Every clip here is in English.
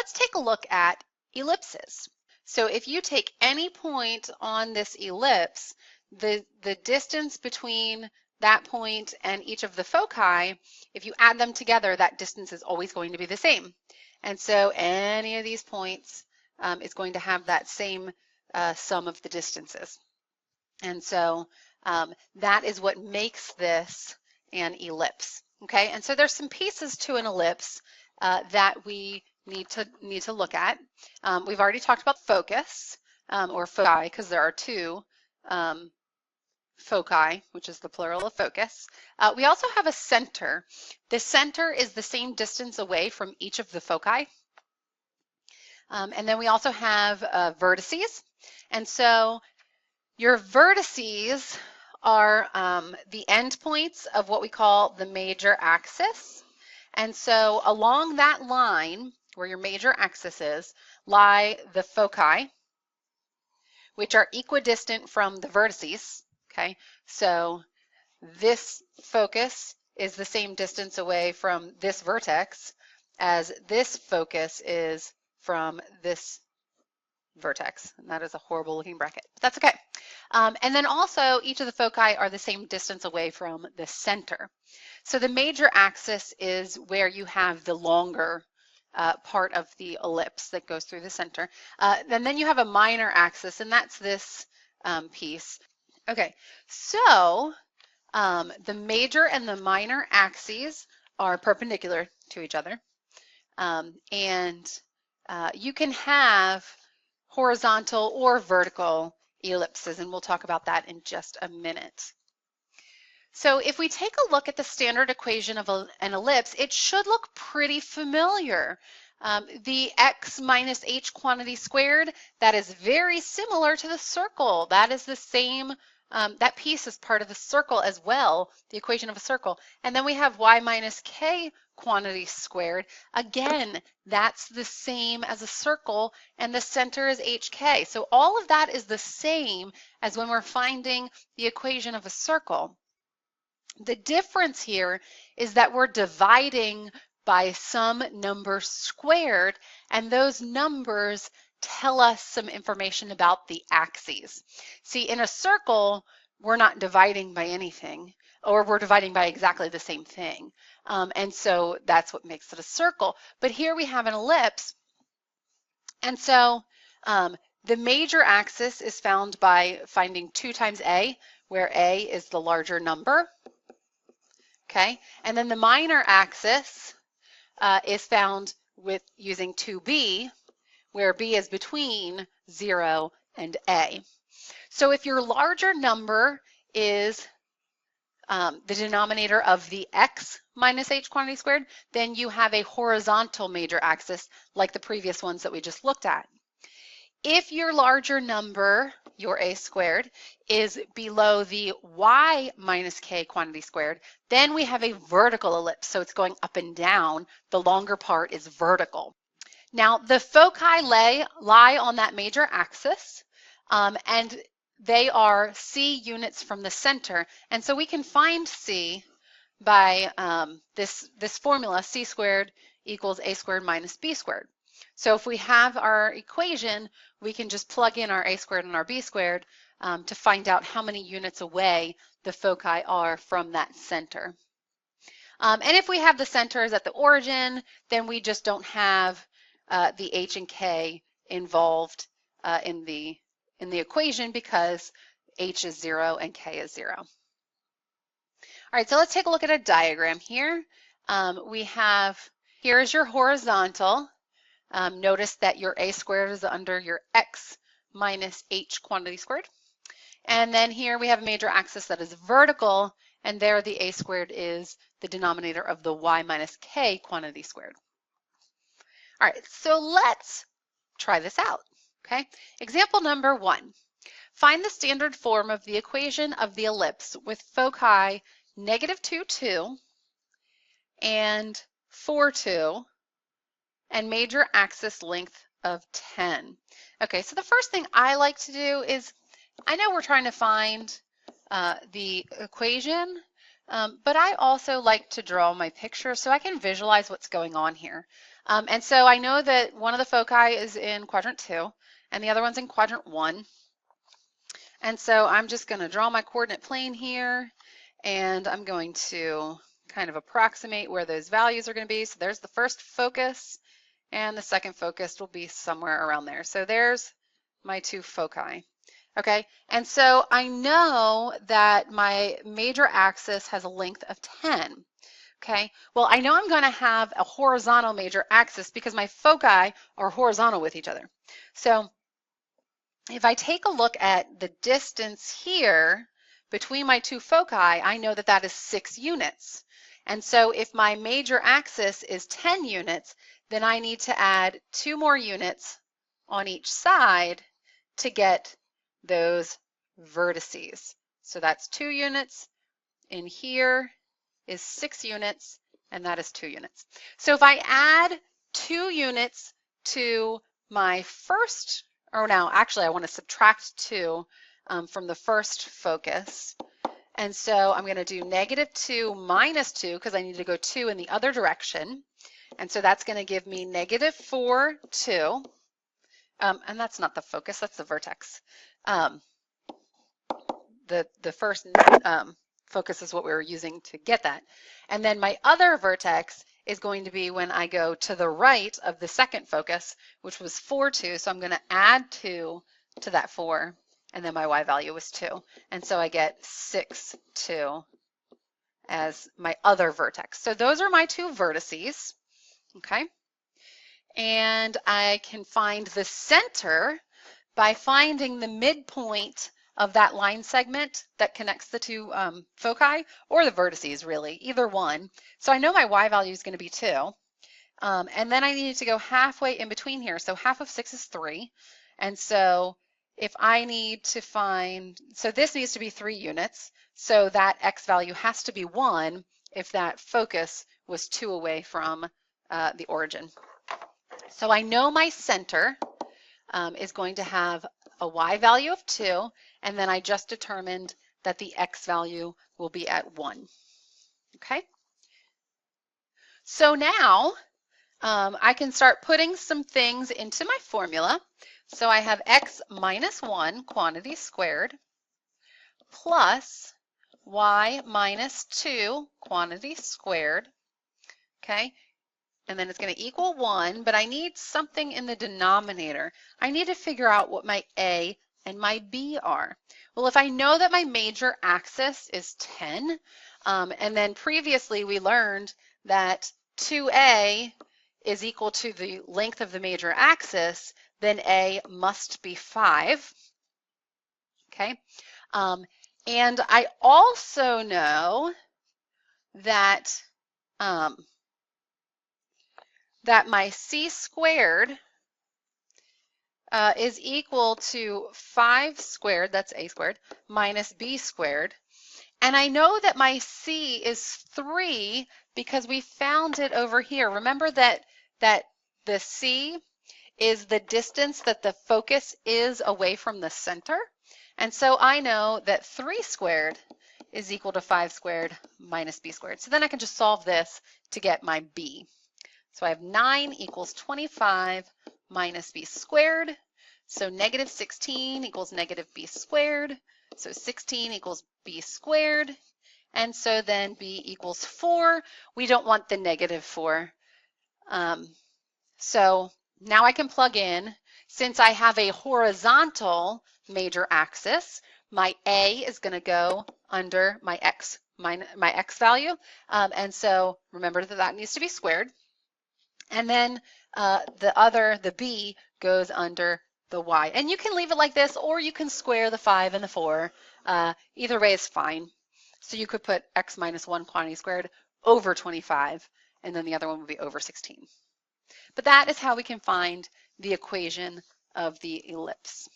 let's take a look at ellipses. So if you take any point on this ellipse, the distance between that point and each of the foci, if you add them together, that distance is always going to be the same. And so any of these points is going to have that same sum of the distances. And so that is what makes this an ellipse. Okay, and so there's some pieces to an ellipse that we need to look at. We've already talked about focus or foci, because there are two foci, which is the plural of focus. We also have a center. The center is the same distance away from each of the foci. And then we also have vertices. And so your vertices are the endpoints of what we call the major axis. And so along that line, where your major axis is, lie the foci, which are equidistant from the vertices. Okay, so this focus is the same distance away from this vertex as this focus is from this vertex. And that is a horrible looking bracket, but that's okay. And then also each of the foci are the same distance away from the center. So the major axis is where you have the longer part of the ellipse that goes through the center. And then you have a minor axis, and that's this piece. Okay, so the major and the minor axes are perpendicular to each other. And you can have horizontal or vertical ellipses, and we'll talk about that in just a minute. So if we take a look at the standard equation of an ellipse, it should look pretty familiar. The x minus h quantity squared, that is very similar to the circle. That is the same, that piece is part of the circle as well, the equation of a circle. And then we have y minus k quantity squared. Again, that's the same as a circle, and the center is hk. So all of that is the same as when we're finding the equation of a circle. The difference here is that we're dividing by some number squared, and those numbers tell us some information about the axes. See, in a circle, we're not dividing by anything, or we're dividing by exactly the same thing. And so that's what makes it a circle. But here we have an ellipse. And so the major axis is found by finding 2 times a, where a is the larger number. Okay, and then the minor axis is found with using 2b, where b is between 0 and a. So if your larger number is the denominator of the x minus h quantity squared, then you have a horizontal major axis like the previous ones that we just looked at. If your larger number, your a squared, is below the y minus k quantity squared, then we have a vertical ellipse, so it's going up and down. The longer part is vertical. Now, the foci lie on that major axis, and they are c units from the center. And so we can find c by this formula, c squared equals a squared minus b squared. So if we have our equation, we can just plug in our a squared and our b squared to find out how many units away the foci are from that center. And if we have the centers at the origin, then we just don't have the h and k involved in the equation, because h is 0 and k is 0. All right, so let's take a look at a diagram here. We have, here is your horizontal. Notice that your a squared is under your x minus h quantity squared. And then here we have a major axis that is vertical, and there the a squared is the denominator of the y minus k quantity squared. All right, so let's try this out, okay? Example number 1. Find the standard form of the equation of the ellipse with foci -2, 2, and 4, 2, and major axis length of 10. Okay, so the first thing I like to do is, I know we're trying to find the equation But I also like to draw my picture so I can visualize what's going on here. And so I know that one of the foci is in quadrant 2 and the other one's in quadrant 1. And so I'm just going to draw my coordinate plane here, and I'm going to kind of approximate where those values are going to be. So there's the first focus, and the second focus will be somewhere around there. So there's my 2 foci. Okay, and so I know that my major axis has a length of 10. Okay, well, I know I'm going to have a horizontal major axis because my foci are horizontal with each other. So if I take a look at the distance here between my 2 foci, I know that that is 6 units. And so if my major axis is 10 units, then I need to add 2 more units on each side to get those vertices. So that's 2 units. In here is 6 units, and that is 2 units. So if I add 2 units to my first, or now actually I want to subtract 2 from the first focus. And so I'm going to do -2 minus 2 because I need to go 2 in the other direction. And so that's going to give me -4, 2. And that's not the focus, that's the vertex. The first focus is what we were using to get that. And then my other vertex is going to be when I go to the right of the second focus, which was 4, 2. So I'm going to add 2 to that 4, and then my y value was 2. And so I get 6, 2 as my other vertex. So those are my 2 vertices, okay? And I can find the center by finding the midpoint of that line segment that connects the 2 foci, or the vertices really, either one. So I know my y value is going to be 2. And then I need to go halfway in between here. So half of 6 is 3. And so if I need to find, so this needs to be 3 units. So that x value has to be 1 if that focus was 2 away from the origin. So I know my center is going to have a y value of 2, and then I just determined that the x value will be at 1. Okay? So now I can start putting some things into my formula. So I have x minus 1 quantity squared plus y minus 2 quantity squared. Okay? And then it's going to equal 1, but I need something in the denominator. I need to figure out what my a and my b are. Well, if I know that my major axis is 10, and then previously we learned that 2a is equal to the length of the major axis, then a must be 5. Okay? And I also know that that my c squared is equal to 5 squared, that's a squared, minus b squared. And I know that my c is 3 because we found it over here. Remember that the c is the distance that the focus is away from the center. And so I know that 3 squared is equal to 5 squared minus b squared. So then I can just solve this to get my b. So I have 9 equals 25 minus b squared. So negative 16 equals negative b squared. So 16 equals b squared. And so then b equals 4. We don't want the negative 4. So now I can plug in, since I have a horizontal major axis, my a is going to go under my x value. And so remember that that needs to be squared. And then the b goes under the y. And you can leave it like this, or you can square the 5 and the 4. Either way is fine. So you could put x minus 1 quantity squared over 25, and then the other one would be over 16. But that is how we can find the equation of the ellipse.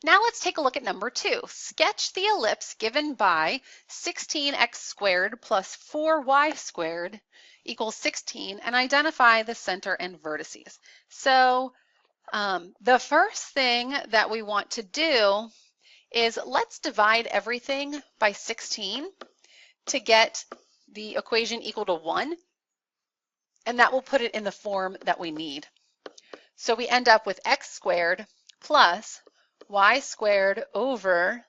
Now let's take a look at number 2. Sketch the ellipse given by 16x squared plus 4y squared equals 16 and identify the center and vertices. So the first thing that we want to do is let's divide everything by 16 to get the equation equal to 1, and that will put it in the form that we need. So we end up with x squared plus y squared over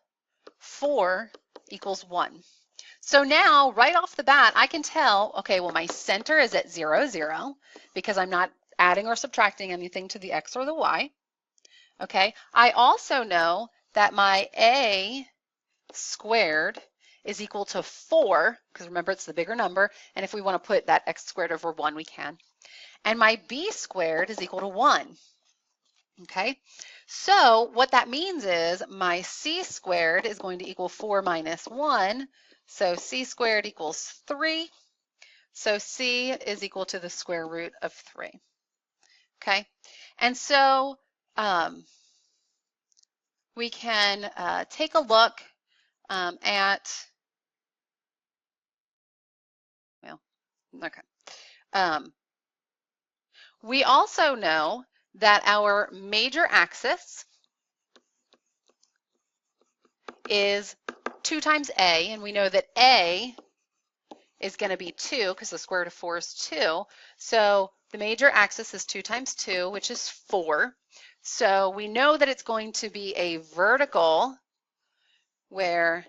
4 equals 1. So now, right off the bat, I can tell, okay, well, my center is at 0, 0, because I'm not adding or subtracting anything to the x or the y. Okay, I also know that my a squared is equal to 4, because remember, it's the bigger number, and if we want to put that x squared over 1, we can. And my b squared is equal to 1. Okay, so what that means is my c squared is going to equal 4 minus 1, so c squared equals 3, so c is equal to the square root of 3. Okay, and so we can take a look at, well, okay. We also know that our major axis is 2 times a, and we know that a is going to be 2 because the square root of 4 is 2. So the major axis is 2 times 2, which is 4. So we know that it's going to be a vertical where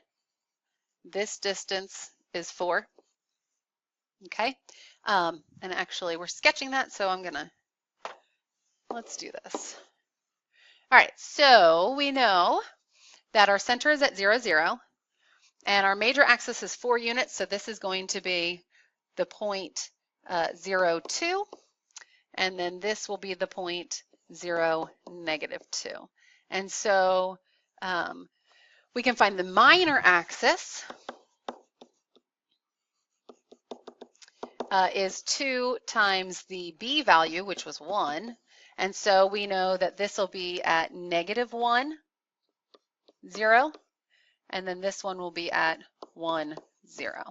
this distance is 4. Okay, and actually we're sketching that, so let's do this. All right, so we know that our center is at 0, 0, and our major axis is 4 units, so this is going to be the point 0, 2, and then this will be the point 0, negative 2. And so we can find the minor axis is 2 times the b value, which was 1. And so we know that this will be at negative 1, 0, and then this one will be at 1, 0.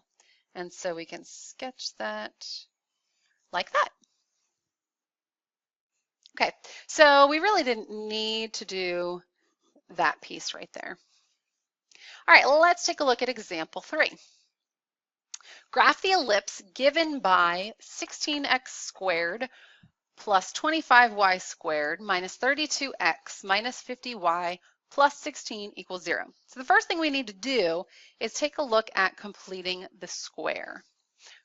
And so we can sketch that like that. Okay, so we really didn't need to do that piece right there. All right, let's take a look at example 3. Graph the ellipse given by 16x squared plus 25y squared minus 32x minus 50y plus 16 equals 0. So the first thing we need to do is take a look at completing the square.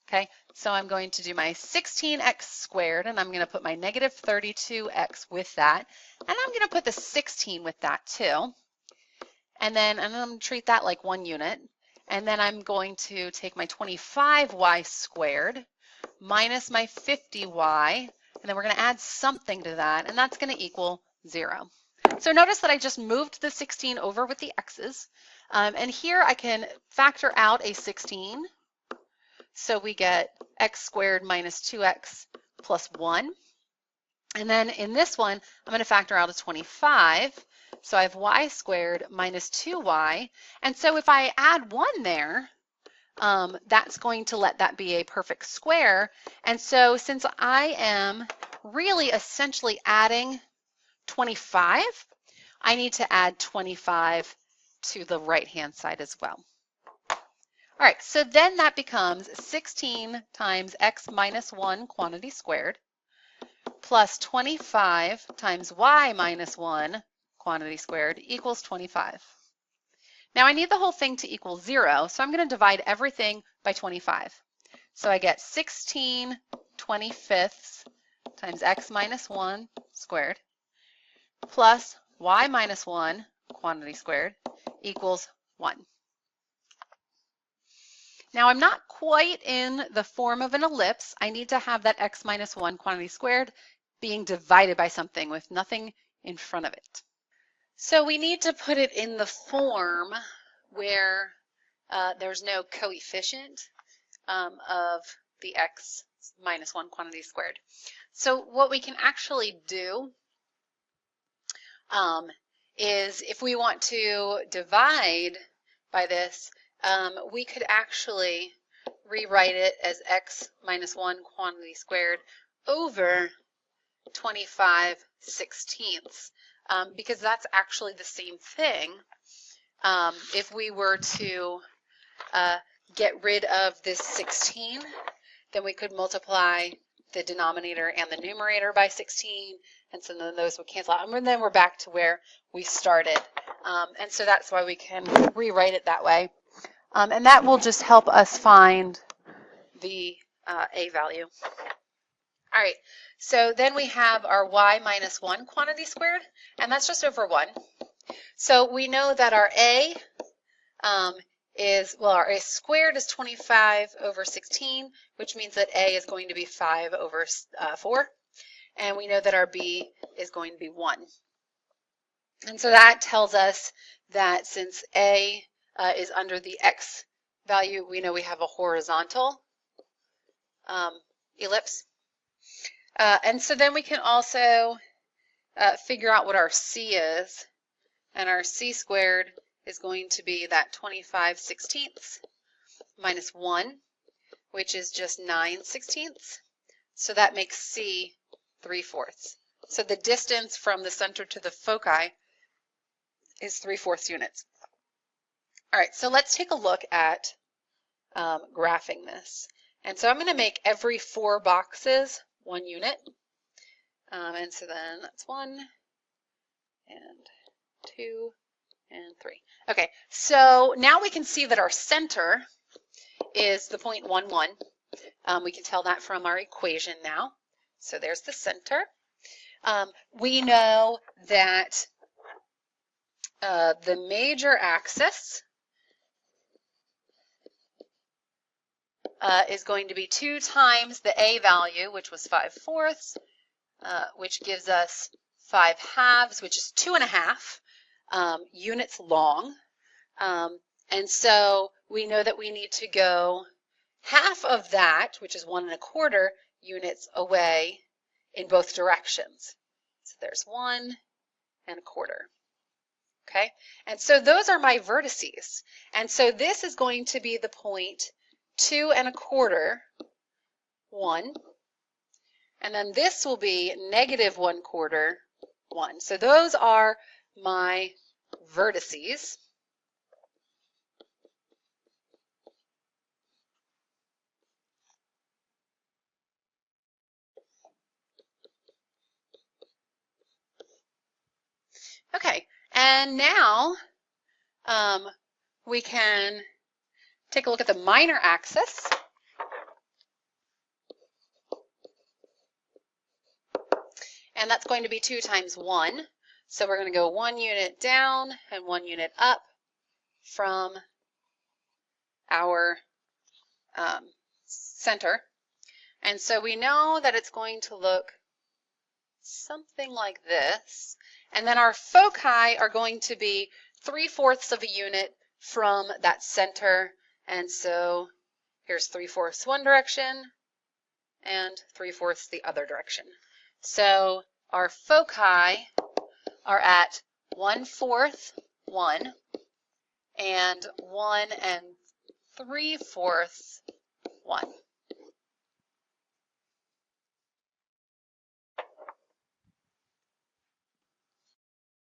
Okay, so I'm going to do my 16x squared, and I'm going to put my negative 32x with that, and I'm going to put the 16 with that too. And then I'm going to treat that like 1 unit. And then I'm going to take my 25y squared minus my 50y, and then we're going to add something to that, and that's going to equal 0. So notice that I just moved the 16 over with the x's, and here I can factor out a 16. So we get x squared minus 2x plus 1. And then in this one, I'm going to factor out a 25. So I have y squared minus 2y. And so if I add 1 there, that's going to let that be a perfect square. And so since I am really essentially adding 25, I need to add 25 to the right-hand side as well. All right, so then that becomes 16 times x minus 1 quantity squared plus 25 times y minus 1 quantity squared equals 25. Now I need the whole thing to equal 0, so I'm going to divide everything by 25. So I get 16 25ths times x minus 1 squared plus y minus 1 quantity squared equals 1. Now I'm not quite in the form of an ellipse. I need to have that x minus 1 quantity squared being divided by something with nothing in front of it. So we need to put it in the form where there's no coefficient of the x minus 1 quantity squared. So what we can actually do is if we want to divide by this, we could actually rewrite it as x minus 1 quantity squared over 25/16, because that's actually the same thing if we were to get rid of this 16, then we could multiply the denominator and the numerator by 16, and so then those would cancel out. And then we're back to where we started. And so that's why we can rewrite it that way. And that will just help us find the a value. All right, so then we have our y minus 1 quantity squared, and that's just over 1. So we know that our a our a squared is 25 over 16, which means that a is going to be 5 over 4. And we know that our b is going to be 1. And so that tells us that since a is under the x value, we know we have a horizontal ellipse. And so then we can also figure out what our c is. And our c squared is going to be that 25/16 minus 1, which is just 9/16. So that makes c 3/4. So the distance from the center to the foci is 3/4 units. All right, so let's take a look at graphing this. And so I'm going to make every 4 boxes 1 unit. And so then that's 1 and 2 and 3. Okay, so now we can see that our center is the point 1, 1. We can tell that from our equation now. So there's the center. We know that the major axis is going to be 2 times the a value, which was 5/4, which gives us 5/2, which is 2.5 units long. And so we know that we need to go half of that, which is 1 1/4 units away in both directions. So there's 1 1/4. Okay, and so those are my vertices. And so this is going to be the point 2 1/4, 1. And then this will be negative 1/4, 1. So those are my vertices. Okay, and now we can take a look at the minor axis. And that's going to be 2 times 1. So we're going to go 1 unit down and 1 unit up from our center. And so we know that it's going to look something like this. And then our foci are going to be 3/4 of a unit from that center. And so here's 3/4 one direction and 3/4 the other direction. So our foci are at 1/4, 1, and 1 3/4, 1.